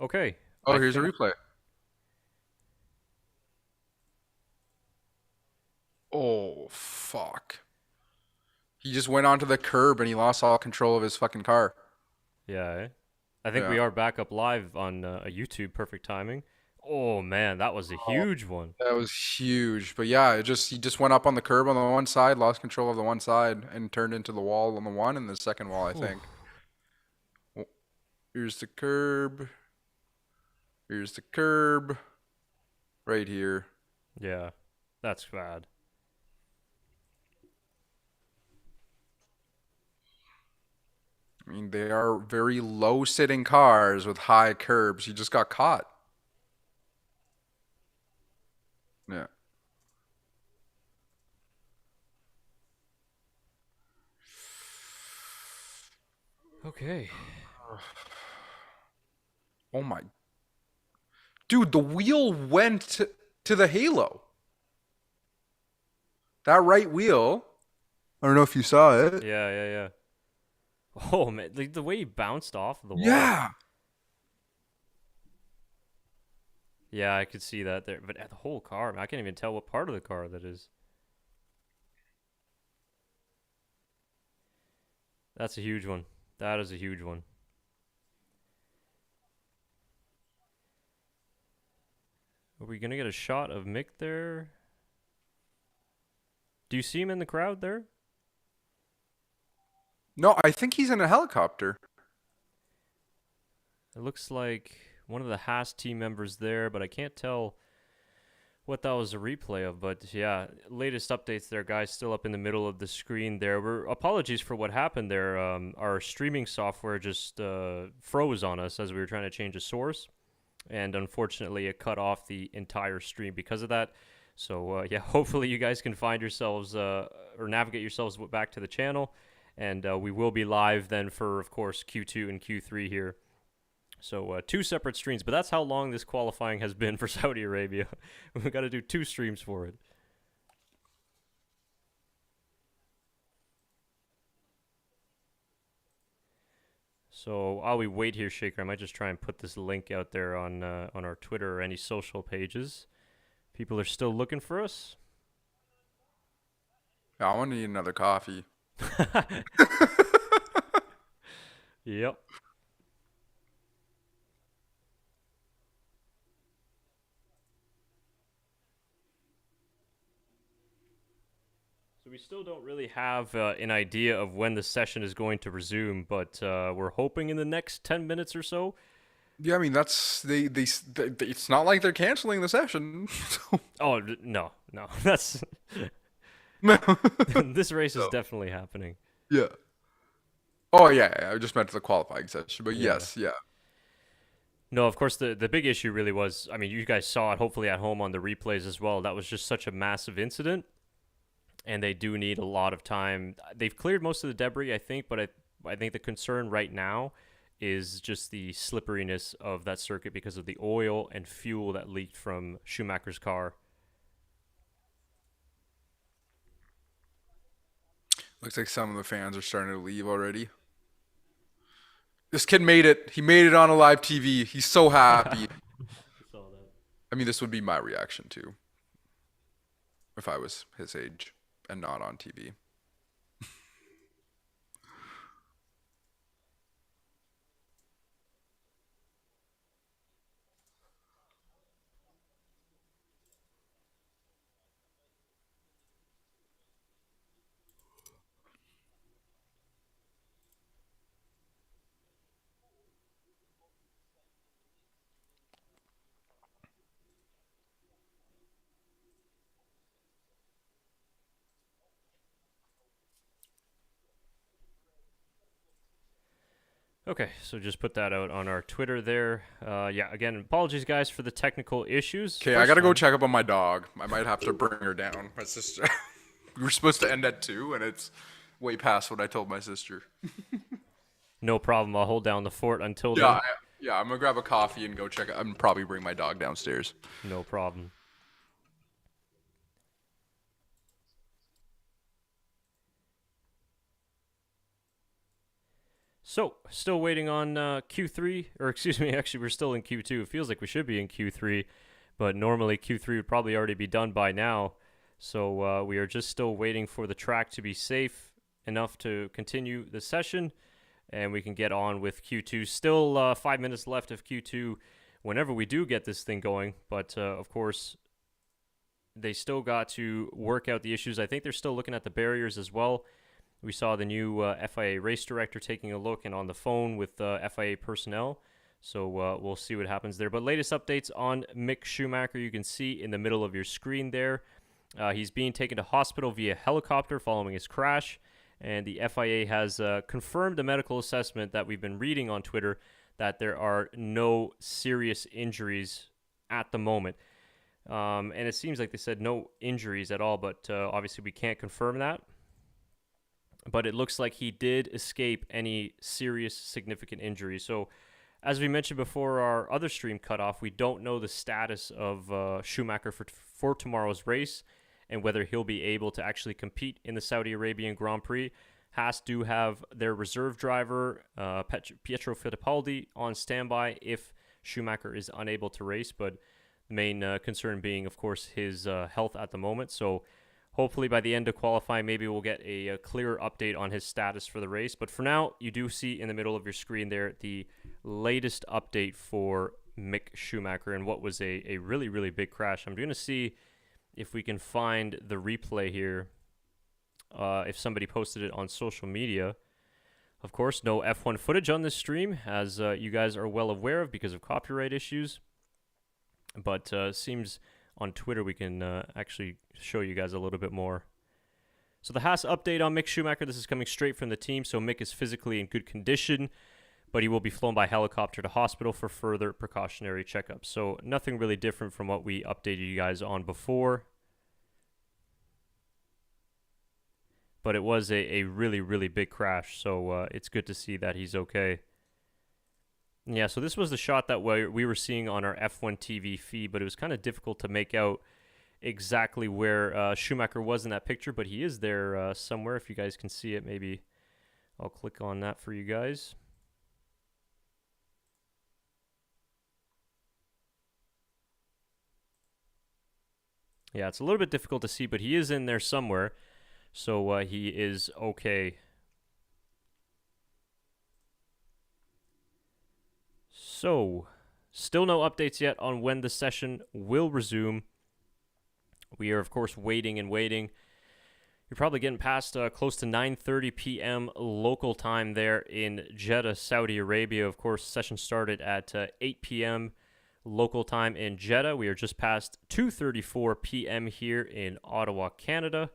Okay, Oh, I here's a think. replay. Oh, fuck. He just went onto the curb and he lost all control of his fucking car. Yeah, I think we Yeah. are back up live on a YouTube. Perfect timing. Oh man, that was a Oh, huge one. that was huge. But yeah, he just went up on the curb on the one side, lost control of the one side, and turned into the wall on the one and the second wall, I Whew. think. Oh, here's the curb. Here's the curb. Right here. Yeah, that's bad. I mean, they are very low sitting cars with high curbs. He just got caught. Yeah. Okay. Oh my. Dude, the wheel went to the halo. That right wheel. I don't know if you saw it. Yeah, yeah, yeah. Oh man, the way he bounced off of the wall. Yeah. Yeah, I could see that there, but the whole car, man, I can't even tell what part of the car that is. That's a huge one. That is a huge one. Are we gonna get a shot of Mick there? Do you see him in the crowd there? No, I think he's in a helicopter. It looks like one of the Haas team members there, but I can't tell what that was a replay of. But yeah, latest updates there, guys. Still up in the middle of the screen there. Apologies for what happened there. Our streaming software just froze on us as we were trying to change a source, and unfortunately, it cut off the entire stream because of that. So yeah, hopefully you guys can find yourselves or navigate yourselves back to the channel, and we will be live then for, of course, Q2 and Q3 here. So two separate streams, but that's how long this qualifying has been for Saudi Arabia. We've got to do two streams for it. So while we wait here, Shaker, I might just try and put this link out there on our Twitter or any social pages. People are still looking for us. Yeah, I want to need another coffee. Yep. So we still don't really have an idea of when the session is going to resume, but we're hoping in the next 10 minutes or so. Yeah, I mean it's not like they're canceling the session. Oh, no, no. That's this race is So, definitely happening. yeah. Oh yeah, I just meant the qualifying session, but Yeah. yes, yeah. No, of course, the big issue really was, I mean, you guys saw it hopefully at home on the replays as well. That was just such a massive incident, and they do need a lot of time. They've cleared most of the debris, I think, but I think the concern right now is just the slipperiness of that circuit because of the oil and fuel that leaked from Schumacher's car. Looks like some of the fans are starting to leave already. This kid made it. He made it on a live TV. He's so happy. Saw that. I mean, this would be my reaction too if I was his age and not on TV. Okay, so just put that out on our Twitter there. Yeah, again, apologies, guys, for the technical issues. Okay, I First gotta go time. check up on my dog. I might have to bring her down. My sister. We were supposed to end at 2, and it's way past what I told my sister. No problem. I'll hold down the fort until Yeah, then. yeah. I'm gonna grab a coffee and go check. I'm probably bring my dog downstairs. No problem. So, still waiting on Q3, or excuse me, actually, we're still in Q2. It feels like we should be in Q3, but normally Q3 would probably already be done by now. So, we are just still waiting for the track to be safe enough to continue the session, and we can get on with Q2. Still 5 minutes left of Q2 whenever we do get this thing going, but of course, they still got to work out the issues. I think they're still looking at the barriers as well. We saw the new FIA race director taking a look and on the phone with FIA personnel. So we'll see what happens there. But latest updates on Mick Schumacher, you can see in the middle of your screen there. He's being taken to hospital via helicopter following his crash. And the FIA has confirmed a medical assessment that we've been reading on Twitter that there are no serious injuries at the moment. And it seems like they said no injuries at all, but obviously we can't confirm that. But it looks like he did escape any serious, significant injuries. So, as we mentioned before our other stream cutoff, we don't know the status of Schumacher for tomorrow's race and whether he'll be able to actually compete in the Saudi Arabian Grand Prix. Haas do have their reserve driver, Pietro Fittipaldi, on standby if Schumacher is unable to race. But the main concern being, of course, his health at the moment. So, hopefully by the end of qualifying, maybe we'll get a clearer update on his status for the race. But for now, you do see in the middle of your screen there the layest update for Mick Schumacher and what was a really, really big crash. I'm going to see if we can find the replay here, if somebody posted it on social media. Of course, no F1 footage on this stream, as you guys are well aware of because of copyright issues. But seems on Twitter we can actually show you guys a little bit more. So the Haas update on Mick Schumacher, this is coming straight from the team. So Mick is physically in good condition, but he will be flown by helicopter to hospital for further precautionary checkups. So nothing really different from what we updated you guys on before. But it was a really, really big crash, so it's good to see that he's okay. Yeah, so this was the shot that we were seeing on our F1 TV feed, but it was kind of difficult to make out exactly where Schumacher was in that picture, but he is there somewhere. If you guys can see it, maybe I'll click on that for you guys. Yeah, it's a little bit difficult to see, but he is in there somewhere, so he is okay. So, still no updates yet on when the session will resume. We are, of course, waiting and waiting. You're probably getting past close to 9:30 p.m. local time there in Jeddah, Saudi Arabia. Of course, session started at 8 p.m. local time in Jeddah. We are just past 2:34 p.m. here in Ottawa, Canada.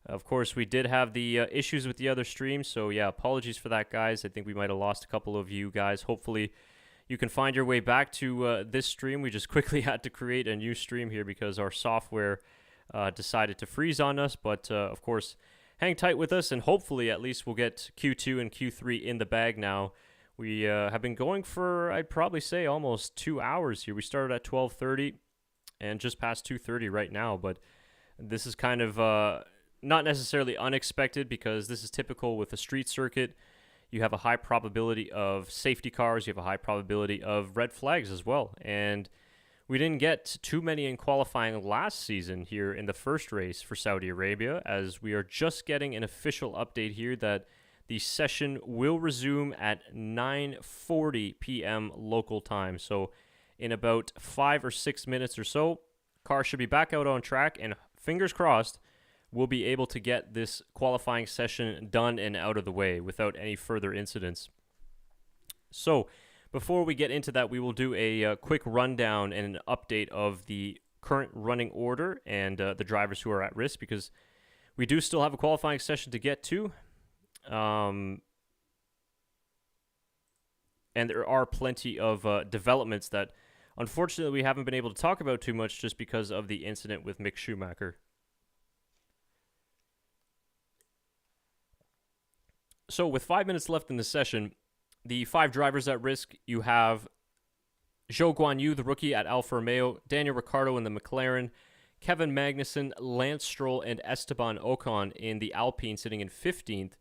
Of course, we did have the issues with the other stream, so yeah, apologies for that, guys. I think we might have lost a couple of you guys. Hopefully, you can find your way back to this stream. We just quickly had to create a new stream here because our software decided to freeze on us. But, of course, hang tight with us, and hopefully at least we'll get Q2 and Q3 in the bag now. We have been going for, I'd probably say, almost 2 hours here. We started at 12:30 and just past 2:30 right now. But this is kind of not necessarily unexpected because this is typical with a street circuit. You have a high probability of safety cars. You have a high probability of red flags as well. And we didn't get too many in qualifying last season here in the first race for Saudi Arabia, as we are just getting an official update here that the session will resume at 9:40 p.m. local time. So in about 5 or 6 minutes or so, cars should be back out on track, and fingers crossed, we'll be able to get this qualifying session done and out of the way without any further incidents. So, before we get into that, we will do a quick rundown and an update of the current running order and the drivers who are at risk, because we do still have a qualifying session to get to. And there are plenty of developments that, unfortunately, we haven't been able to talk about too much just because of the incident with Mick Schumacher. So with 5 minutes left in the session, the 5 drivers at risk, you have Zhou Guanyu, the rookie at Alfa Romeo, Daniel Ricciardo in the McLaren, Kevin Magnussen, Lance Stroll, and Esteban Ocon in the Alpine sitting in 15th.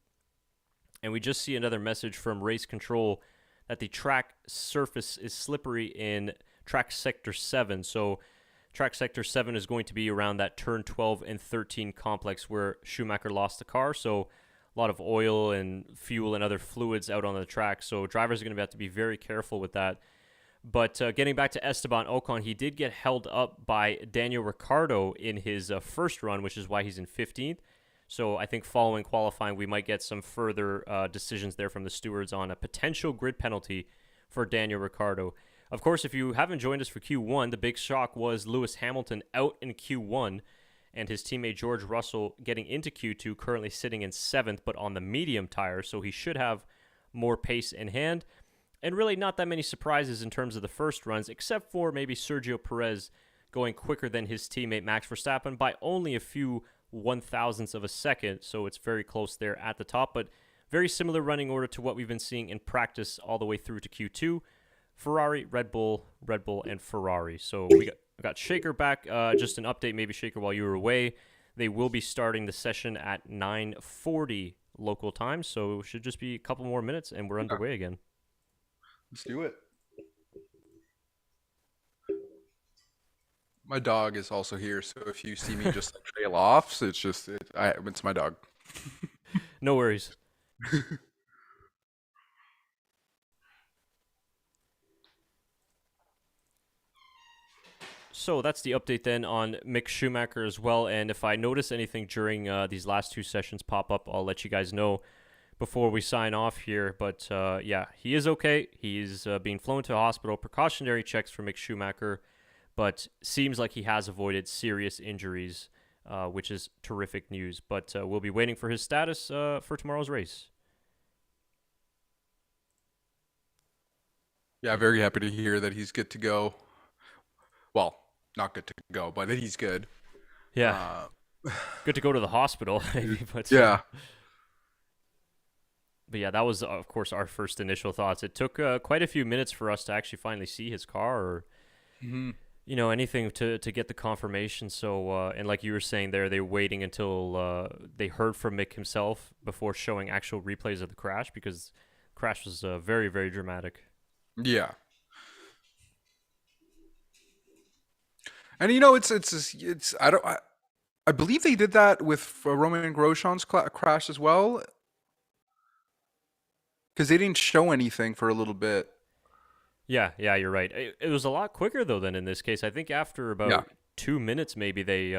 And we just see another message from race control that the track surface is slippery in track sector 7. So track sector 7 is going to be around that turn 12 and 13 complex where Schumacher lost the car. So a lot of oil and fuel and other fluids out on the track. So drivers are going to have to be very careful with that. But getting back to Esteban Ocon, he did get held up by Daniel Ricciardo in his first run, which is why he's in 15th. So I think following qualifying, we might get some further decisions there from the stewards on a potential grid penalty for Daniel Ricciardo. Of course, if you haven't joined us for Q1, the big shock was Lewis Hamilton out in Q1 and his teammate George Russell getting into Q2, currently sitting in 7th, but on the medium tire, so he should have more pace in hand. And really not that many surprises in terms of the first runs, except for maybe Sergio Perez going quicker than his teammate Max Verstappen by only a few 1,000ths of a second, so it's very close there at the top, but very similar running order to what we've been seeing in practice all the way through to Q2. Ferrari, Red Bull, and Ferrari. So we got Shaker back. Just an update, maybe Shaker, while you were away. They will be starting the session at 9:40 local time, so it should just be a couple more minutes and we're underway again. Let's do it. My dog is also here, so if you see me just like trail off, so it's my dog. No worries. So that's the update then on Mick Schumacher as well. And if I notice anything during these last two sessions pop up, I'll let you guys know before we sign off here. But yeah, he is okay. He's being flown to a hospital. Precautionary checks for Mick Schumacher, but seems like he has avoided serious injuries, which is terrific news. But we'll be waiting for his status for tomorrow's race. Yeah, very happy to hear that he's good to go. Well, not good to go, but that he's good. Yeah, good to go to the hospital, maybe. But yeah. But yeah, that was, of course, our first initial thoughts. It took quite a few minutes for us to actually finally see his car or, anything to get the confirmation. So, and like you were saying there, they were waiting until they heard from Mick himself before showing actual replays of the crash because the crash was very, very dramatic. Yeah. And I believe they did that with Roman Grosjean's crash as well, because they didn't show anything for a little bit. Yeah, you're right. It was a lot quicker though than in this case. I think after about 2 minutes, maybe they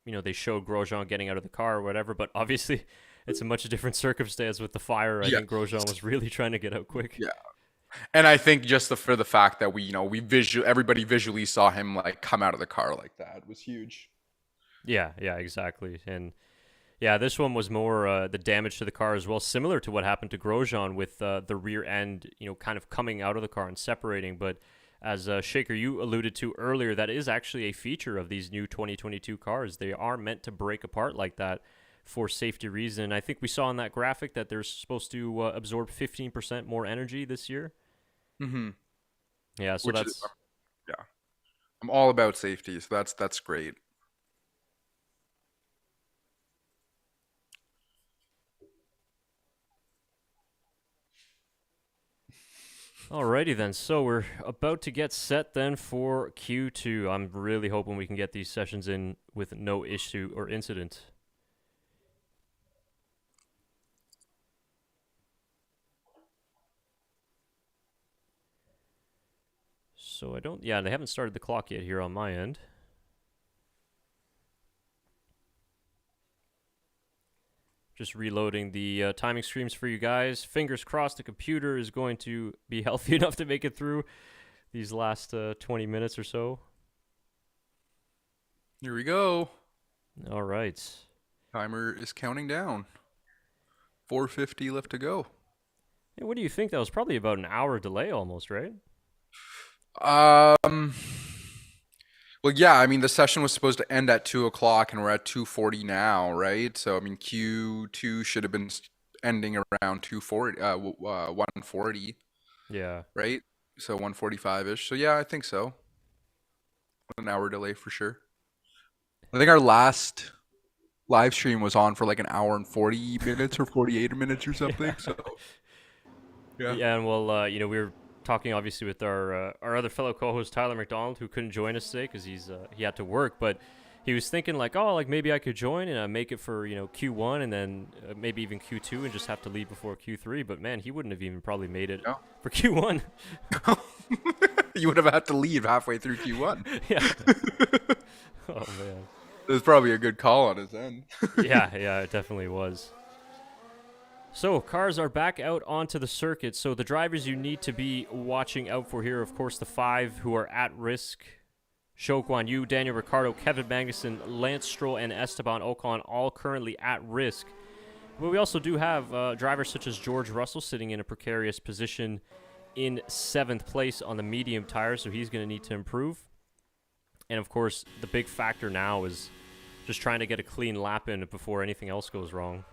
they showed Grosjean getting out of the car or whatever. But obviously, it's a much different circumstance with the fire. I think Grosjean was really trying to get out quick. Yeah. And I think just for the fact that everybody visually saw him like come out of the car like that was huge. Yeah, exactly. And yeah, this one was more the damage to the car as well, similar to what happened to Grosjean with the rear end, kind of coming out of the car and separating. But as Shaker, you alluded to earlier, that is actually a feature of these new 2022 cars. They are meant to break apart like that for safety reason. I think we saw in that graphic that they're supposed to absorb 15% more energy this year. Mm-hmm. Yeah, so yeah. I'm all about safety, so that's great. Alrighty then, so we're about to get set then for Q2. I'm really hoping we can get these sessions in with no issue or incident. So they haven't started the clock yet here on my end. Just reloading the timing streams for you guys. Fingers crossed the computer is going to be healthy enough to make it through these last 20 minutes or so. Here we go. All right. Timer is counting down. 4:50 left to go. Hey, what do you think? That was probably about an hour delay almost, right? Well, yeah, I mean, the session was supposed to end at 2 o'clock and we're at 2:40 now, right? So, I mean, Q2 should have been ending around 1:40, Yeah. right? So 1:45-ish. So, yeah, I think so. An hour delay for sure. I think our last live stream was on for like an hour and 40 minutes or 48 minutes or something. So yeah. Yeah, and well, you know, we were talking obviously with our other fellow co-host Tyler McDonald, who couldn't join us today because he had to work, but he was thinking like, oh, like maybe I could join and make it for Q1 and then maybe even Q2 and just have to leave before Q3. But man, he wouldn't have even probably made it No. for Q1. You would have had to leave halfway through Q1. Yeah. Oh man. It was probably a good call on his end. Yeah, it definitely was. So, cars are back out onto the circuit. So, the drivers you need to be watching out for here, of course, the 5 who are at risk. Zhou Guanyu, Daniel Ricciardo, Kevin Magnussen, Lance Stroll, and Esteban Ocon all currently at risk. But we also do have drivers such as George Russell sitting in a precarious position in 7th place on the medium tires, so he's going to need to improve. And, of course, the big factor now is just trying to get a clean lap in before anything else goes wrong.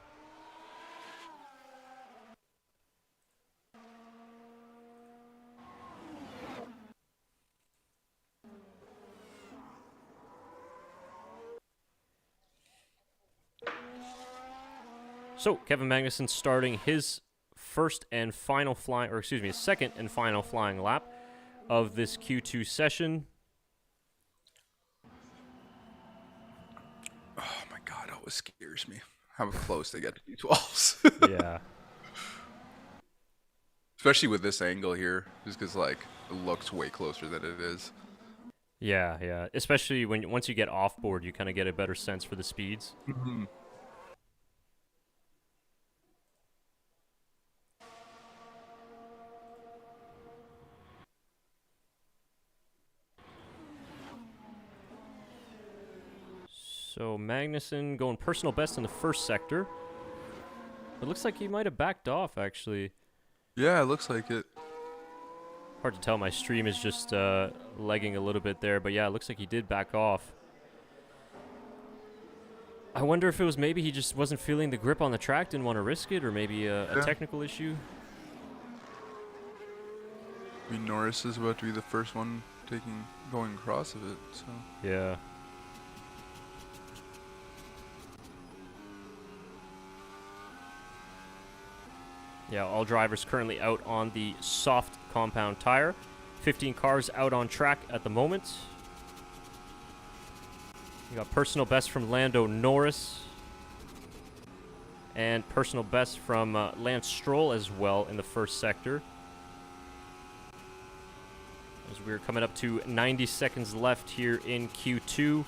So, Kevin Magnussen starting his second and final flying lap of this Q2 session. Oh my god, it always scares me how close they get to Q12s. Yeah. Especially with this angle here, just because like it looks way closer than it is. Yeah. Especially once you get off board, you kind of get a better sense for the speeds. Mm-hmm. So Magnussen going personal best in the first sector. It looks like he might have backed off, actually. Yeah, it looks like it. Hard to tell. My stream is just lagging a little bit there. But yeah, it looks like he did back off. I wonder if it was maybe he just wasn't feeling the grip on the track, didn't want to risk it, or maybe a technical issue. I mean, Norris is about to be the first one going across of it, so. Yeah. Yeah, all drivers currently out on the soft compound tire. 15 cars out on track at the moment. We got personal best from Lando Norris. And personal best from Lance Stroll as well in the first sector. As we're coming up to 90 seconds left here in Q2.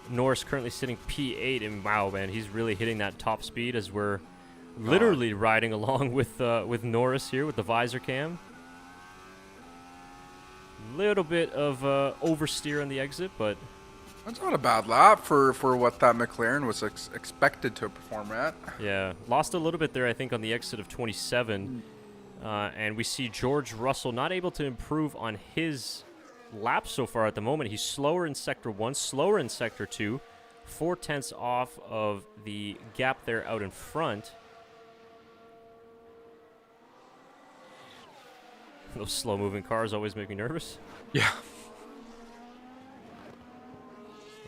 Norris currently sitting P8, and wow, man, he's really hitting that top speed as we're literally riding along with Norris here with the visor cam. Little bit of oversteer on the exit, but That's not a bad lap for what that McLaren was expected to perform at. yeah, lost a little bit there, I think, on the exit of 27. And we see George Russell not able to improve on his lap so far at the moment. He's slower in Sector 1, slower in Sector 2, 4/10 off of the gap there out in front. Those slow-moving cars always make me nervous. Yeah.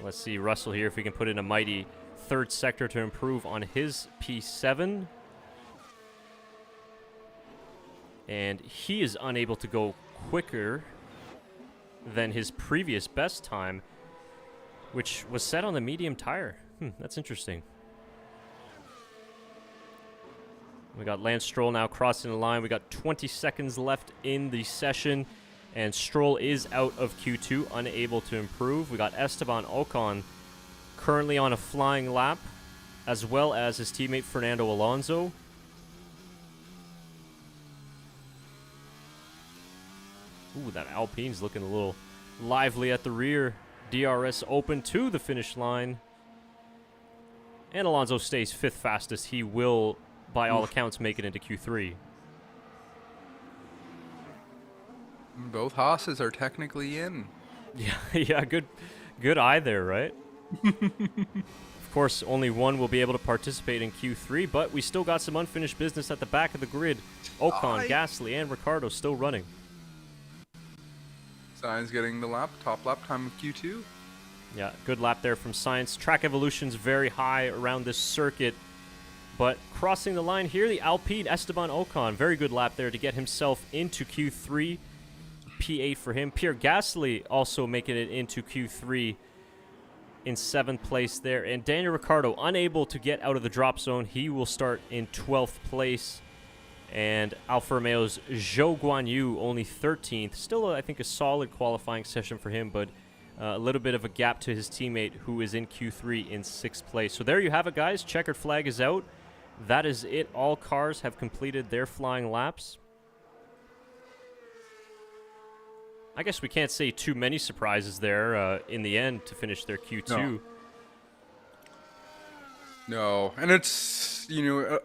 Let's see Russell here if we can put in a mighty third sector to improve on his P7. And he is unable to go quicker than his previous best time, which was set on the medium tire. That's interesting. We got Lance Stroll now crossing the line. We got 20 seconds left in the session, and Stroll is out of Q2, unable to improve. We got Esteban Ocon currently on a flying lap, as well as his teammate Fernando Alonso. Ooh, that Alpine's looking a little lively at the rear. DRS open to the finish line. And Alonso stays 5th fastest. He will, by all accounts, make it into Q3. Both Haas's are technically in. Yeah, good eye there, right? Of course, only one will be able to participate in Q3, but we still got some unfinished business at the back of the grid. Ocon, Gasly, and Ricciardo still running. Sainz getting the top lap time of Q2. Yeah, good lap there from Science. Track evolution's very high around this circuit. But crossing the line here, the Alpine Esteban Ocon. Very good lap there to get himself into Q3. P8 for him. Pierre Gasly also making it into Q3 in 7th place there. And Daniel Ricciardo unable to get out of the drop zone. He will start in 12th place. And Alfa Romeo's Zhou Guanyu only 13th. Still, I think, a solid qualifying session for him, but a little bit of a gap to his teammate who is in Q3 in 6th place. So there you have it, guys. Checkered flag is out. That is it. All cars have completed their flying laps. I guess we can't say too many surprises there in the end to finish their Q2. No. And it's, yeah,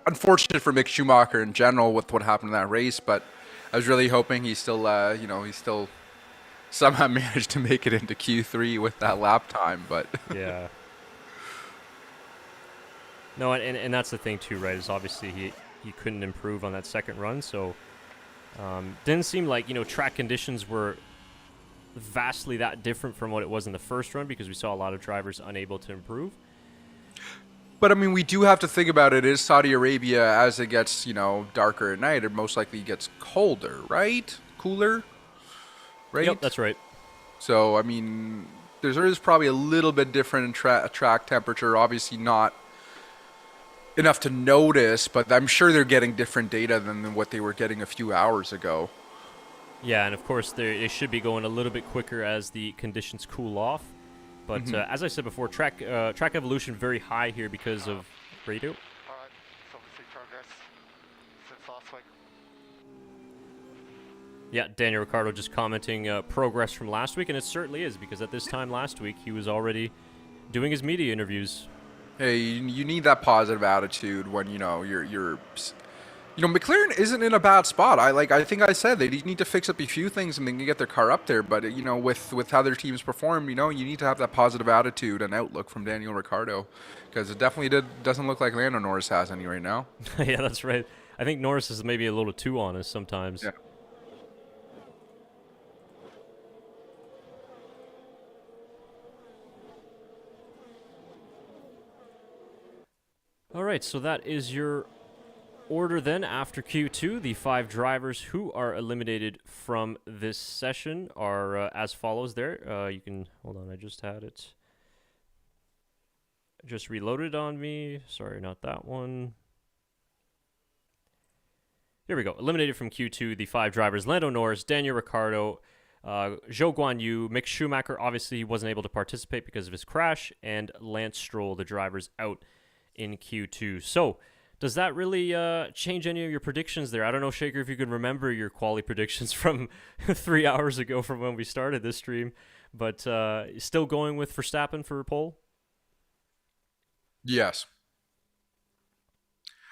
unfortunate for Mick Schumacher in general with what happened in that race, but I was really hoping he still, he still somehow managed to make it into Q3 with that lap time, but Yeah. No, and that's the thing too, right? Is obviously he couldn't improve on that second run, so didn't seem like track conditions were vastly that different from what it was in the first run because we saw a lot of drivers unable to improve. But I mean, we do have to think about it. Is Saudi Arabia, as it gets darker at night, it most likely gets colder, right? Cooler, right? Yep, that's right. So I mean, there is probably a little bit different in track temperature. Obviously not enough to notice, but I'm sure they're getting different data than what they were getting a few hours ago. Yeah, and of course they should be going a little bit quicker as the conditions cool off. But as I said before, track evolution very high here because of radio. All right, so we see progress since last week. Yeah, Daniel Ricciardo just commenting progress from last week, and it certainly is because at this time last week he was already doing his media interviews. Hey, you need that positive attitude when you're McLaren isn't in a bad spot. I think I said they need to fix up a few things and they can get their car up there. But with how their teams perform, you need to have that positive attitude and outlook from Daniel Ricciardo, because it definitely doesn't look like Lando Norris has any right now. Yeah, that's right. I think Norris is maybe a little too honest sometimes. Yeah. All right, so that is your order then after Q2. The 5 drivers who are eliminated from this session are as follows there. You can, hold on, I just had it. Just reloaded on me. Sorry, not that one. Here we go. Eliminated from Q2, the 5 drivers: Lando Norris, Daniel Ricciardo, Zhou Guanyu, Mick Schumacher. Obviously, he wasn't able to participate because of his crash, and Lance Stroll, the drivers out in Q2. So, does that really change any of your predictions there? I don't know, Shaker, if you can remember your quali predictions from 3 hours ago from when we started this stream, but still going with Verstappen for pole? Yes.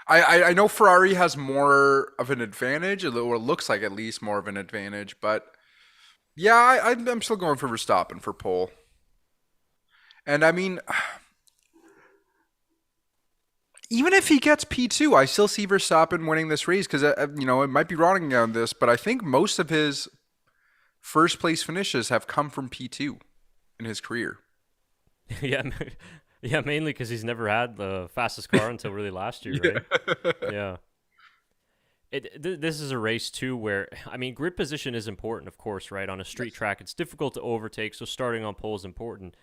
I know Ferrari has more of an advantage, or it looks like at least more of an advantage, but yeah, I'm still going for Verstappen for pole. And I mean, even if he gets P2, I still see Verstappen winning this race because, it might be wrong on this, but I think most of his first place finishes have come from P2 in his career. Yeah, mainly because he's never had the fastest car until really last year, right? Yeah. This is a race, too, where, I mean, grid position is important, of course, right? On a street track, it's difficult to overtake, so starting on pole is important.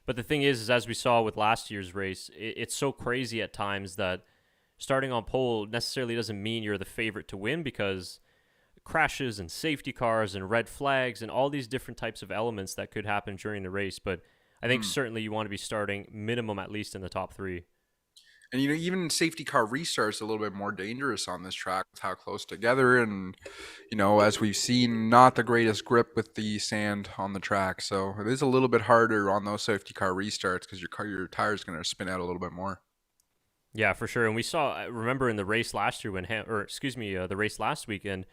But the thing is as we saw with last year's race, it's so crazy at times that starting on pole necessarily doesn't mean you're the favorite to win, because crashes and safety cars and red flags and all these different types of elements that could happen during the race. But I think certainly you want to be starting minimum at least in the top 3. And, even safety car restarts a little bit more dangerous on this track with how close together. And, as we've seen, not the greatest grip with the sand on the track. So it is a little bit harder on those safety car restarts because your tire's going to spin out a little bit more. Yeah, for sure. And we saw, remember in the race last year the race last weekend,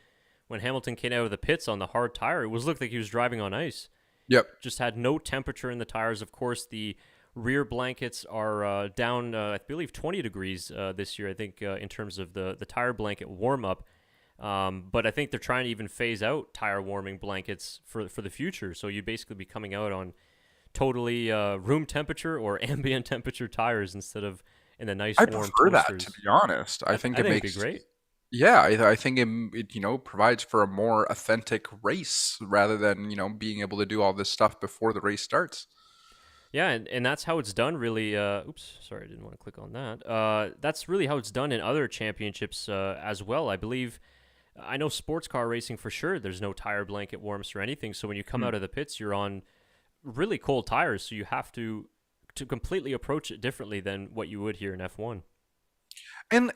when Hamilton came out of the pits on the hard tire, it looked like he was driving on ice. Yep. Just had no temperature in the tires. Of course, the rear blankets are down, I believe, 20 degrees this year, I think, in terms of the tire blanket warm-up. But I think they're trying to even phase out tire warming blankets for the future. So you'd basically be coming out on totally room temperature or ambient temperature tires instead of in the nice I warm prefer that, toasters. to be honest. I think I it think it'd be makes, great. yeah, I think it provides for a more authentic race rather than, being able to do all this stuff before the race starts. Yeah, and that's how it's done, really. Oops, sorry, I didn't want to click on that. That's really how it's done in other championships as well. I believe, I know sports car racing for sure, there's no tire blanket warmth or anything. So when you come Hmm. out of the pits, you're on really cold tires. So you have to completely approach it differently than what you would here in F1. And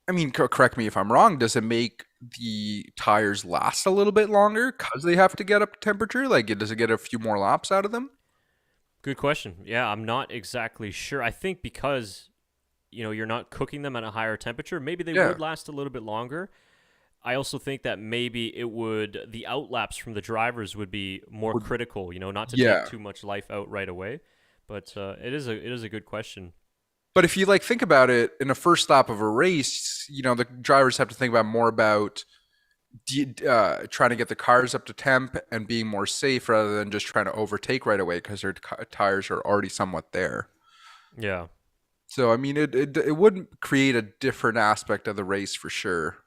I mean, correct me if I'm wrong. Does it make the tires last a little bit longer because they have to get up to temperature? Like, does it get a few more laps out of them? Good question. Yeah, I'm not exactly sure. I think because you're not cooking them at a higher temperature, maybe they Yeah. would last a little bit longer. I also think that maybe the outlaps from the drivers would be more Would- critical, not to take Yeah. too much life out right away. But it is a good question. But if you think about it, in the first lap of a race, the drivers have to think about more about trying to get the cars up to temp and being more safe rather than just trying to overtake right away because their tires are already somewhat there. Yeah. So I mean, it would create a different aspect of the race for sure,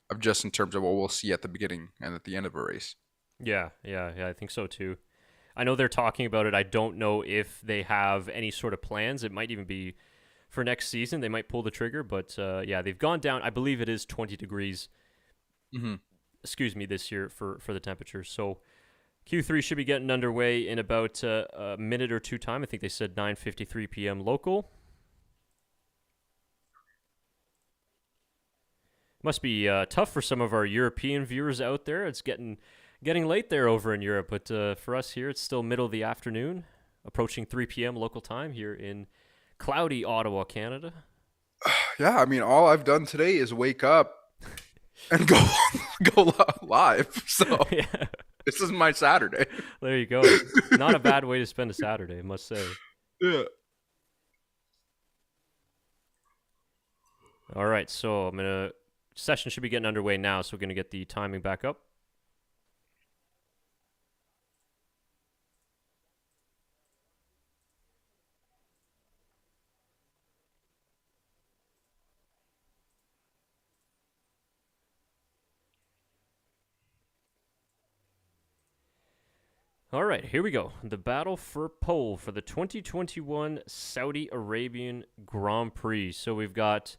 of just in terms of what we'll see at the beginning and at the end of a race. Yeah, I think so too. I know they're talking about it. I don't know if they have any sort of plans. It might even be for next season. They might pull the trigger, but yeah, they've gone down. I believe it is 20 degrees, Hmm. excuse me, this year for the temperature. So Q3 should be getting underway in about a minute or two time. I think they said 9:53 p.m. local. Must be tough for some of our European viewers out there. It's getting late there over in Europe, but for us here, it's still middle of the afternoon, approaching 3 p.m. local time here in cloudy Ottawa, Canada. Yeah, I mean, all I've done today is wake up and go go live. So Yeah, this is my Saturday. there you go. Not a bad way to spend a Saturday, I must say. Yeah. All right, so session should be getting underway now, so we're gonna get the timing back up. All right, here we go. The battle for pole for the 2021 Saudi Arabian Grand Prix. So we've got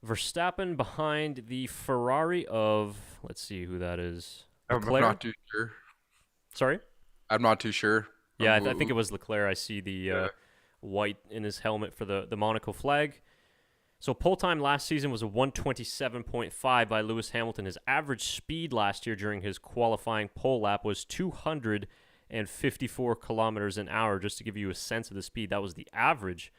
Verstappen behind the Ferrari of, let's see who that is. I'm Leclerc? not too sure. Sorry? I'm not too sure. Yeah, I think it was Leclerc. I see the Yeah. white in his helmet for the Monaco flag. So pole time last season was a 127.5 by Lewis Hamilton. His average speed last year during his qualifying pole lap was 254 kilometers an hour. Just to give you a sense of the speed, that was the average.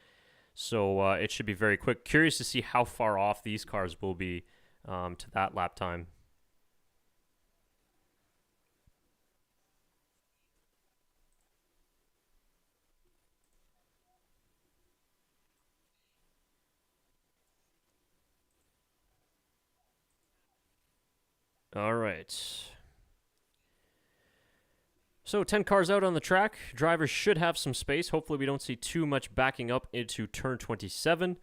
So it should be very quick. Curious to see how far off these cars will be to that lap time. All right. So 10 cars out on the track. Drivers should have some space. Hopefully we don't see too much backing up into turn 27.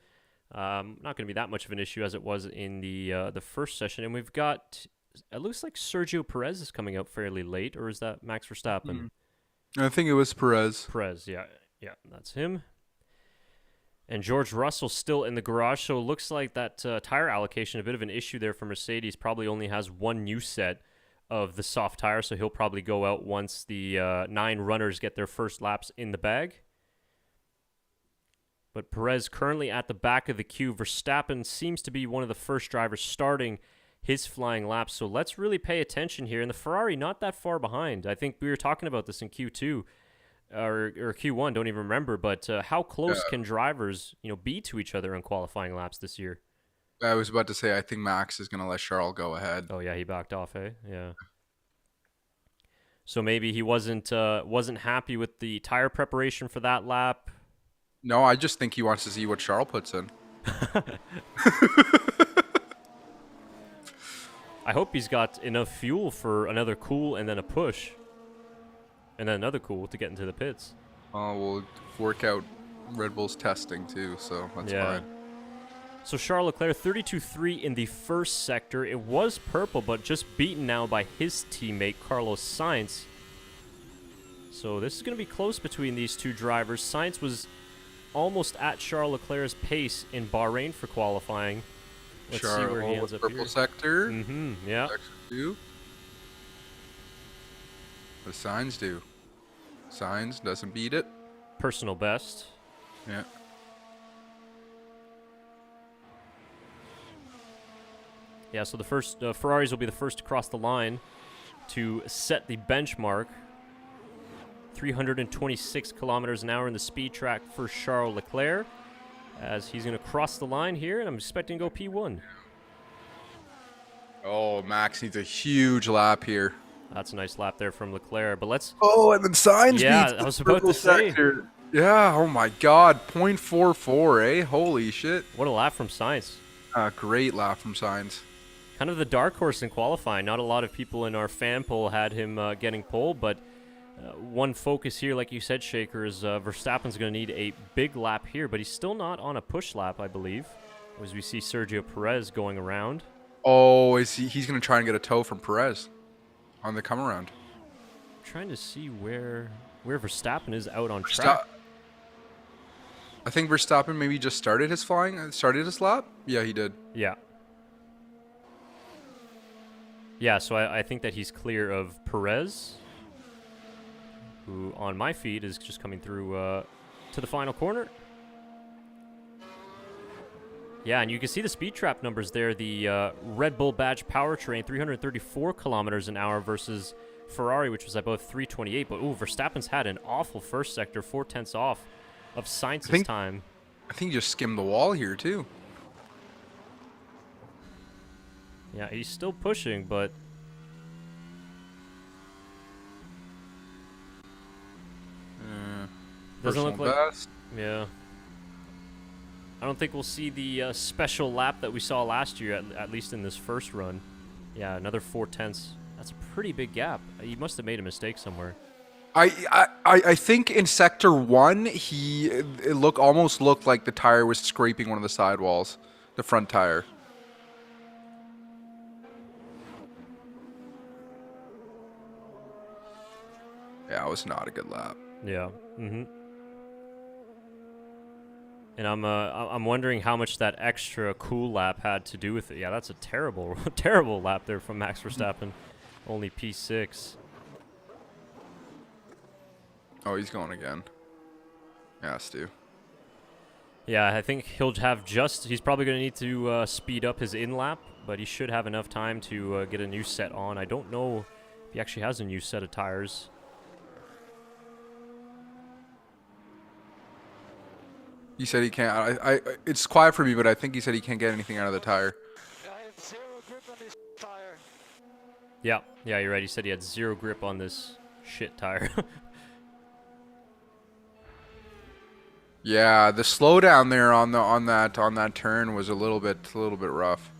Not going to be that much of an issue as it was in the first session. And we've got, it looks like Sergio Perez is coming out fairly late, or is that Max Verstappen? I think it was Perez. Perez, yeah, that's him. And George Russell still in the garage, so it looks like that tire allocation, a bit of an issue there for Mercedes. Probably only has one new set of the soft tire, so he'll probably go out once the 9 runners get their first laps in the bag. But Perez currently at the back of the queue. Verstappen seems to be one of the first drivers starting his flying laps, so let's really pay attention here. And the Ferrari not that far behind. I think we were talking about this in Q2 or Q1, don't even remember, but how close can drivers be to each other in qualifying laps this year? I was about to say, I think Max is going to let Charles go ahead. Oh yeah, he backed off, eh? Yeah. So maybe he wasn't happy with the tire preparation for that lap. No, I just think he wants to see what Charles puts in. I hope he's got enough fuel for another cool and then a push. And then another cool to get into the pits. We'll work out Red Bull's testing too, so that's fine. So Charles Leclerc, 32.3 in the first sector. It was purple, but just beaten now by his teammate, Carlos Sainz. So this is going to be close between these two drivers. Sainz was almost at Charles Leclerc's pace in Bahrain for qualifying. Let's see where he ends up purple here. sector. Yeah. Sector 2. What does Sainz do? Sainz doesn't beat it. Personal best. Yeah. Yeah, so the first Ferraris will be the first to cross the line to set the benchmark. 326 kilometers an hour in the speed track for Charles Leclerc, as he's going to cross the line here, and I'm expecting to go P1. Oh, Max needs a huge lap here. That's a nice lap there from Leclerc, but let's... Oh, and then Sainz Yeah, beats I was the about purple to say. sector. Yeah, oh my god, 0.44, eh? Holy shit. What a lap from Sainz. Great lap from Sainz. Kind of the dark horse in qualifying. Not a lot of people in our fan poll had him getting pole, but one focus here, like you said, Shaker, is Verstappen's going to need a big lap here, but he's still not on a push lap, I believe, as we see Sergio Perez going around. Oh, he's going to try and get a tow from Perez on the come around. I'm trying to see where Verstappen is out on track. I think Verstappen maybe just started his lap. Yeah, he did. Yeah. Yeah, so I think that he's clear of Perez, who on my feed is just coming through to the final corner. Yeah, and you can see the speed trap numbers there. The Red Bull badge powertrain, 334 kilometers an hour versus Ferrari, which was above 328. But, ooh, Verstappen's had an awful first sector, 4/10 off of Sainz's time. I think he just skimmed the wall here, too. Yeah, he's still pushing, but... doesn't look like... best. Yeah. I don't think we'll see the special lap that we saw last year, at least in this first run. Yeah, another 4/10. That's a pretty big gap. He must have made a mistake somewhere. I think in sector 1 it almost looked like the tire was scraping one of the sidewalls, the front tire. Yeah, it was not a good lap. Yeah. And I'm wondering how much that extra cool lap had to do with it. Yeah, that's a terrible terrible lap there from Max Verstappen. Only P6. Oh, he's going again. Yeah, Stu. Yeah, I think he'll have he's probably going to need to speed up his in-lap, but he should have enough time to get a new set on. I don't know if he actually has a new set of tires. He said he can't. It's quiet for me, but I think he said he can't get anything out of the tire. I have 0 grip on this tire. Yeah, you're right. He said he had 0 grip on this shit tire. Yeah, the slowdown there on that turn was a little bit rough.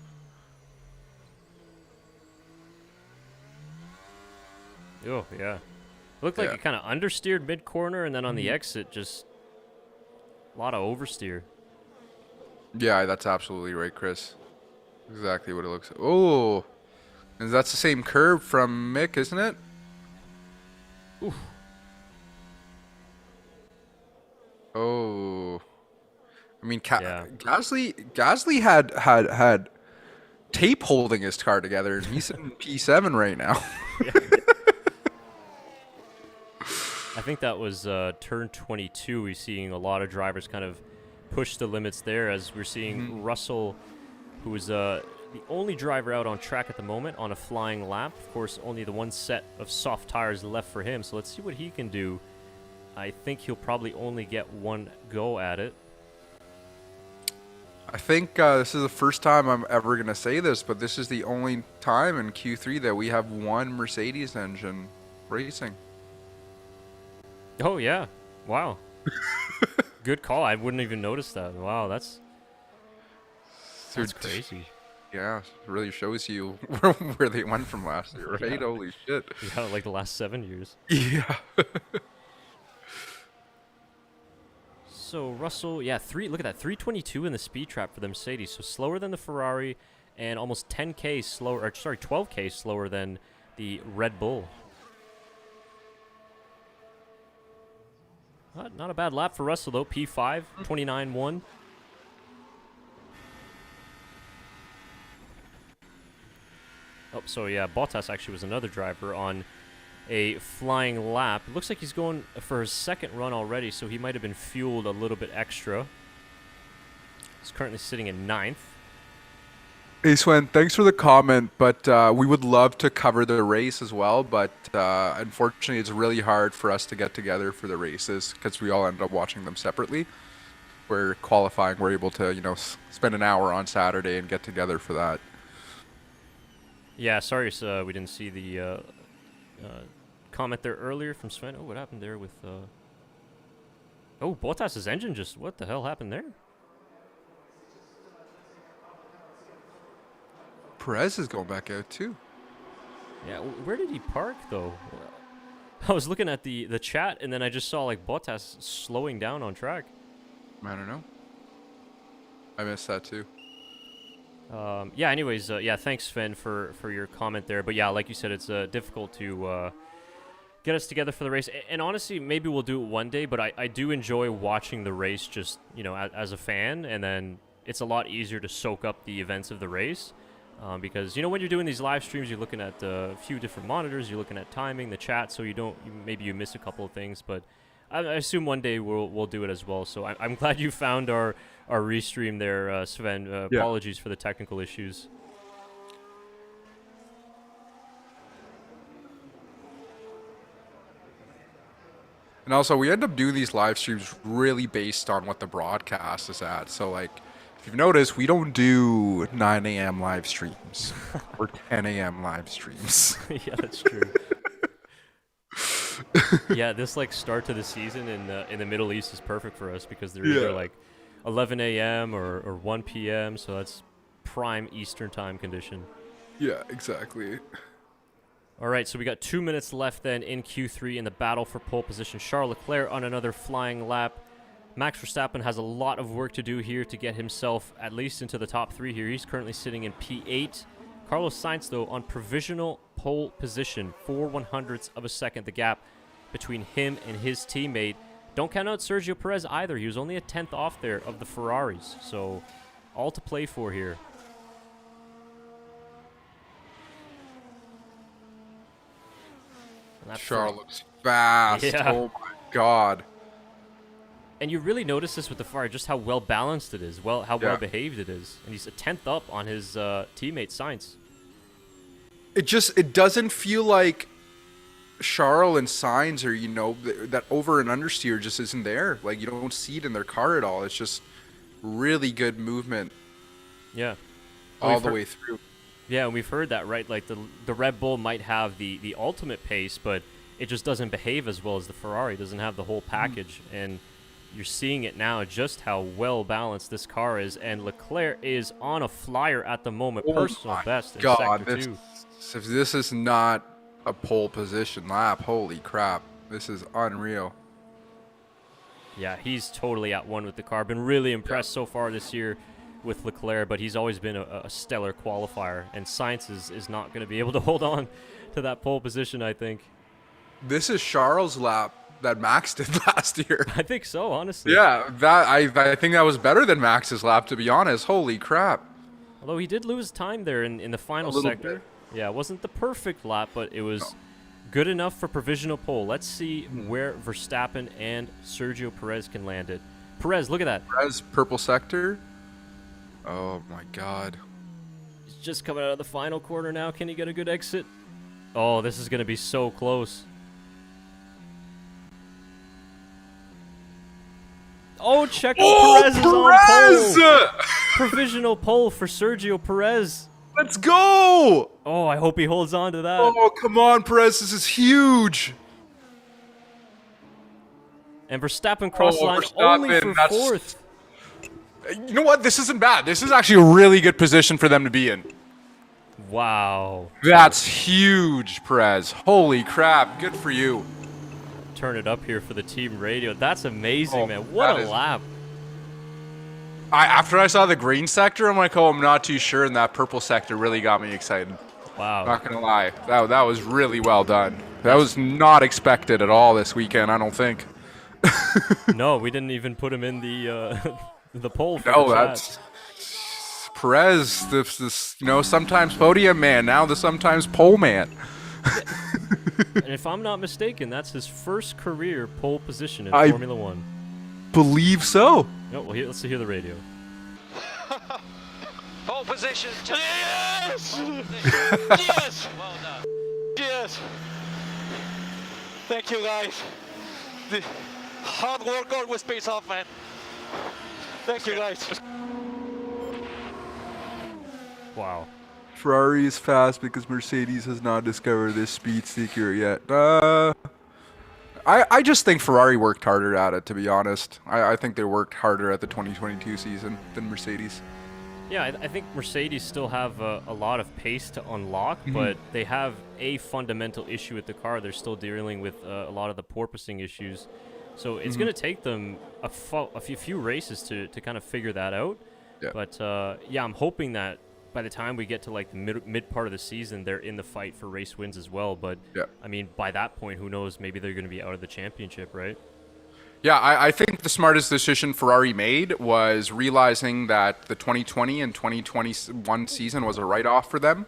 Oh yeah, looked like it kind of understeered mid corner, and then on the exit, just a lot of oversteer. Yeah, that's absolutely right, Chris. Exactly what it looks like. Oh, and that's the same curve from Mick, isn't it? Oof. Oh, I mean, Yeah. Gasly had tape holding his car together, and he's in P7 right now. I think that was turn 22. We're seeing a lot of drivers kind of push the limits there, as we're seeing Russell, who is the only driver out on track at the moment on a flying lap. Of course, only the one set of soft tires left for him, so let's see what he can do. I think he'll probably only get one go at it. I think this is the first time I'm ever going to say this, but this is the only time in Q3 that we have one Mercedes engine racing. Oh, yeah. Wow. Good call. I wouldn't even notice that. Wow, that's crazy. Yeah, it really shows you where they went from last year, right? Yeah. Holy shit. Yeah, like the last 7 years. Yeah. So Russell, yeah, look at that, 322 in the speed trap for the Mercedes, so slower than the Ferrari, and almost 10k slower, or sorry, 12k slower than the Red Bull. Not a bad lap for Russell though. P5, 29.1. Oh, so yeah, Bottas actually was another driver on a flying lap. It looks like he's going for his second run already, so he might have been fueled a little bit extra. He's currently sitting in 9th. Hey Swen, thanks for the comment, but we would love to cover the race as well, but unfortunately it's really hard for us to get together for the races because we all end up watching them separately. We're qualifying, we're able to, spend an hour on Saturday and get together for that. Yeah, sorry we didn't see the comment there earlier from Sven. Oh, what happened there with... Oh, Bottas' engine just... What the hell happened there? Perez is going back out too. Yeah, where did he park though? I was looking at the chat and then I just saw like Bottas slowing down on track. I don't know. I missed that too. Yeah, anyways, yeah, thanks Sven for your comment there. But yeah, like you said, it's difficult to get us together for the race. And honestly, maybe we'll do it one day, but I do enjoy watching the race just, as a fan. And then it's a lot easier to soak up the events of the race. Because when you're doing these live streams, you're looking at a few different monitors, you're looking at timing, the chat, so maybe you miss a couple of things. But I assume one day we'll do it as well. So I'm glad you found our restream there, Sven. Yeah. Apologies for the technical issues. And also, we end up doing these live streams really based on what the broadcast is at. So, like, if you've noticed, we don't do 9 a.m. live streams or 10 a.m. live streams. Yeah, that's true. Yeah, this like start to the season in the Middle East is perfect for us because they're either like 11 a.m. or 1 p.m. So that's prime Eastern time condition. Yeah, exactly. All right, so we got 2 minutes left then in Q3 in the battle for pole position. Charles Leclerc on another flying lap. Max Verstappen has a lot of work to do here to get himself at least into the top 3 here. He's currently sitting in P8. Carlos Sainz, though, on provisional pole position, 4/100ths of a second, the gap between him and his teammate. Don't count out Sergio Perez either. He was only a 10th off there of the Ferraris, so all to play for here. Charles looks fast. Yeah. Oh my god. And you really notice this with the Ferrari, just how well balanced it is, how well behaved it is, and he's a 10th up on his teammate Sainz. It doesn't feel like Charles and Sainz are that over and understeer just isn't there. Like, you don't see it in their car at all. It's just really good movement. Yeah. All the way through. Yeah, and we've heard that, right? Like the Red Bull might have the ultimate pace, but it just doesn't behave as well as the Ferrari. It doesn't have the whole package, and you're seeing it now just how well balanced this car is. And Leclerc is on a flyer at the moment, personal best in sector 2. If this is not a pole position lap, holy crap, this is unreal. Yeah, he's totally at one with the car. Been really impressed so far this year with Leclerc, but he's always been a stellar qualifier, and Sainz is not going to be able to hold on to that pole position, I think. This is Charles' lap that Max did last year. I think so, honestly. Yeah, I think that was better than Max's lap, to be honest. Holy crap. Although he did lose time there in the final sector. Bit. Yeah, it wasn't the perfect lap, but it was good enough for provisional pole. Let's see where Verstappen and Sergio Perez can land it. Perez, look at that. Perez, purple sector. Oh my god. He's just coming out of the final corner now. Can he get a good exit? Oh, this is going to be so close. Oh, Checo Perez is on pole. Provisional pole for Sergio Perez. Let's go! Oh, I hope he holds on to that. Oh, come on, Perez. This is huge. And Verstappen crossed the line only for 4th. You know what? This isn't bad. This is actually a really good position for them to be in. Wow. That's huge, Perez. Holy crap. Good for you. Turn it up here for the team radio. That's amazing, Oh, man. What that a is- lap. After I saw the green sector, I'm like, oh, I'm not too sure, and that purple sector really got me excited. Wow. Not gonna lie, that was really well done. That was not expected at all this weekend, I don't think. No, we didn't even put him in the the poll for No, the chat. that's Perez, this sometimes podium man, now the sometimes pole man. And if I'm not mistaken, that's his first career pole position in I- Formula One. Believe so. No, well, let's hear the radio. Pole position. Yes! Yes! Well done. Yes! Thank you, guys. The hard work always pays off, man. Thank you, guys. Wow. Ferrari is fast because Mercedes has not discovered this speed secret yet. I just think Ferrari worked harder at it, to be honest. I think they worked harder at the 2022 season than Mercedes. Yeah, I think Mercedes still have a lot of pace to unlock, but they have a fundamental issue with the car. They're still dealing with a lot of the porpoising issues. So it's going to take them a few races to kind of figure that out. Yeah. But, yeah, I'm hoping that by the time we get to, like, the mid part of the season, they're in the fight for race wins as well. But, Yeah. I mean, by that point, who knows? Maybe they're going to be out of the championship, right? Yeah, I think the smartest decision Ferrari made was realizing that the 2020 and 2021 season was a write-off for them,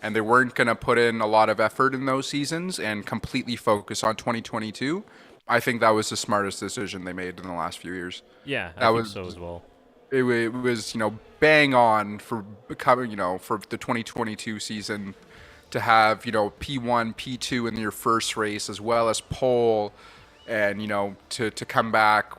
and they weren't going to put in a lot of effort in those seasons and completely focus on 2022. I think that was the smartest decision they made in the last few years. Yeah, I That think was- so as well. It was, bang on for becoming, for the 2022 season to have, P1, P2 in your first race as well as pole, and, to come back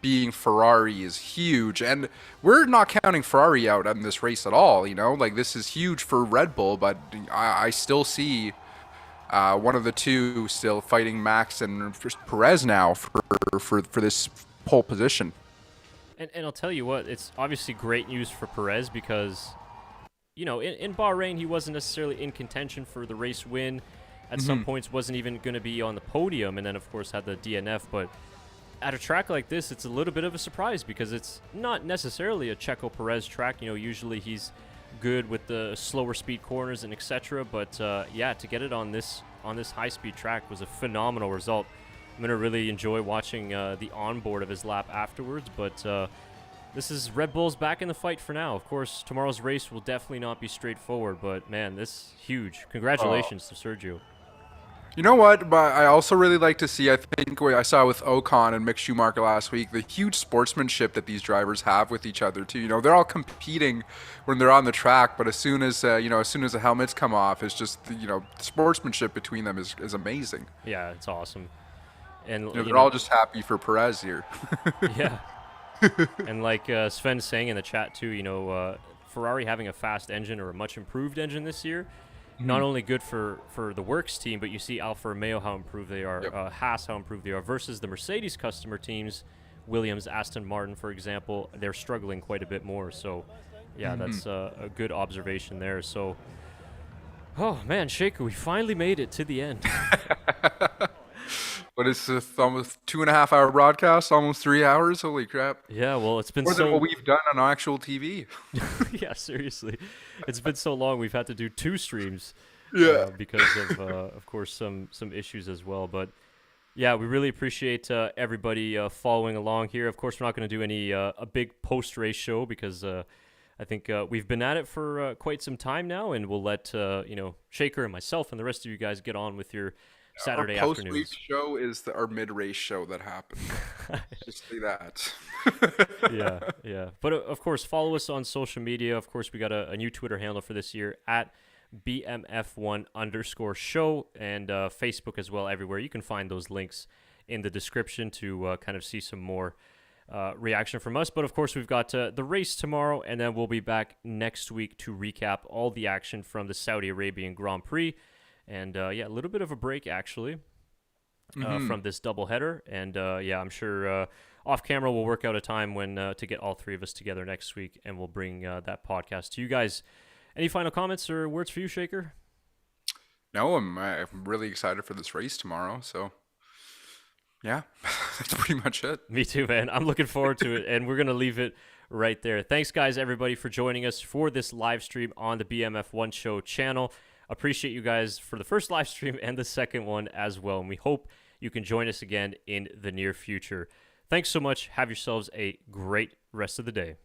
being Ferrari is huge. And we're not counting Ferrari out in this race at all, like this is huge for Red Bull, but I still see one of the two still fighting Max and Perez now for this pole position. And I'll tell you what, it's obviously great news for Perez because, in Bahrain, he wasn't necessarily in contention for the race win. At some points, wasn't even going to be on the podium, and then, of course, had the DNF. But at a track like this, it's a little bit of a surprise because it's not necessarily a Checo Perez track. Usually he's good with the slower speed corners and etc. But, yeah, to get it on this high-speed track was a phenomenal result. I'm going to really enjoy watching the onboard of his lap afterwards, but this is Red Bull's back in the fight for now. Of course, tomorrow's race will definitely not be straightforward, but man, this is huge. Congratulations to Sergio. You know what? But I also really like to see, I think what I saw with Ocon and Mick Schumacher last week, the huge sportsmanship that these drivers have with each other too. They're all competing when they're on the track, but as soon as the helmets come off, it's just the sportsmanship between them is amazing. Yeah, it's awesome. And They're all just happy for Perez here. yeah. And like Sven's saying in the chat too, Ferrari having a fast engine or a much improved engine this year, not only good for the works team, but you see Alfa Romeo how improved they are, Yep. Haas how improved they are versus the Mercedes customer teams, Williams, Aston Martin, for example, they're struggling quite a bit more. So, yeah, that's a good observation there. So, oh man, Shaker, we finally made it to the end. But it's almost 2.5 hour broadcast, almost 3 hours. Holy crap! Yeah, well, it's been More so than what we've done on actual TV. yeah, seriously, it's been so long. We've had to do 2 streams, because of course, some issues as well. But yeah, we really appreciate everybody following along here. Of course, we're not going to do any a big post race show because I think we've been at it for quite some time now, and we'll let Shaker and myself and the rest of you guys get on with your Saturday Our post-race afternoons. show is our mid-race show that happened. Just say that. Yeah. But of course, follow us on social media. Of course, we got a new Twitter handle for this year at BMF1_show and Facebook as well. Everywhere you can find those links in the description to kind of see some more reaction from us. But of course, we've got the race tomorrow, and then we'll be back next week to recap all the action from the Saudi Arabian Grand Prix. And yeah, a little bit of a break actually from this doubleheader. And yeah, I'm sure off camera, we'll work out a time when to get all three of us together next week, and we'll bring that podcast to you guys. Any final comments or words for you, Shaker? No, I'm really excited for this race tomorrow. So, yeah, that's pretty much it. Me too, man. I'm looking forward to it, and we're going to leave it right there. Thanks, guys, everybody, for joining us for this live stream on the BMF One Show channel. Appreciate you guys for the first live stream and the second one as well, and we hope you can join us again in the near future. Thanks so much. Have yourselves a great rest of the day.